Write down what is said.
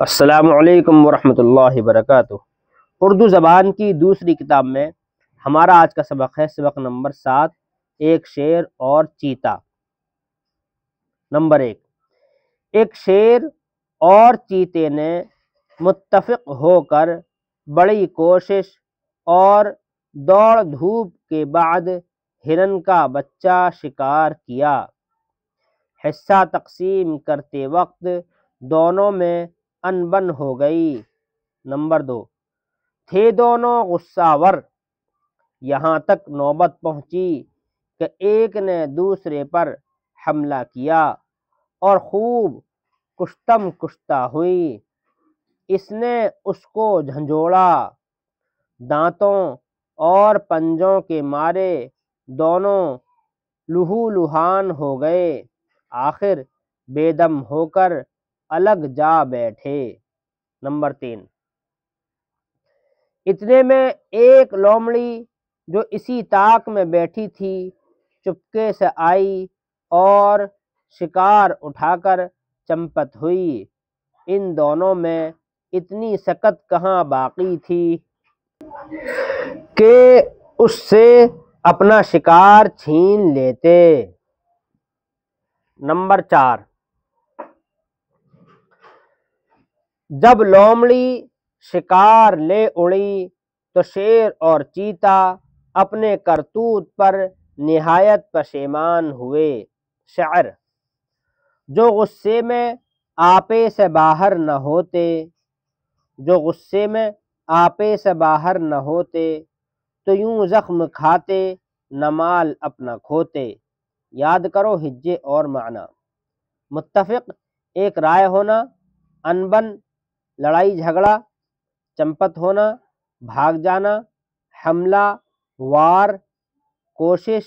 السلام علیکم ورحمۃ اللہ وبرکاتہ۔ اردو زبان کی دوسری کتاب میں ہمارا آج کا سبق ہے سبق نمبر 7، ایک شیر اور چیتا۔ نمبر 1، ایک شیر اور چیتے نے متفق ہو کر بڑی کوشش اور دوڑ دھوپ کے بعد ہرن کا بچہ شکار کیا۔ حصہ تقسیم کرتے وقت دونوں میں انبن ہو گئی۔ نمبر 2، تھے دونوں غصہ ور، یہاں تک نوبت پہنچی کہ ایک نے دوسرے پر حملہ کیا اور خوب کشتم کشتہ ہوئی۔ اس نے اس کو جھنجھوڑا، دانتوں اور پنجوں کے مارے دونوں لہو لہان ہو گئے، آخر بے دم ہو کر الگ جا بیٹھے۔ نمبر 3، اتنے میں ایک لومڑی جو اسی طاق میں بیٹھی تھی چپکے سے آئی اور شکار اٹھا کر چمپت ہوئی۔ ان دونوں میں اتنی سکت کہاں باقی تھی کہ اس سے اپنا شکار چھین لیتے۔ نمبر 4، جب لومڑی شکار لے اڑی تو شیر اور چیتا اپنے کرتوت پر نہایت پشیمان ہوئے۔ شعر: جو غصے میں آپے سے باہر نہ ہوتے، جو غصے میں آپے سے باہر نہ ہوتے، تو یوں زخم کھاتے نہ مال اپنا کھوتے۔ یاد کرو ہجے اور معنی۔ متفق ایک رائے ہونا، انبن لڑائی جھگڑا، چمپت ہونا بھاگ جانا، حملہ وار کوشش،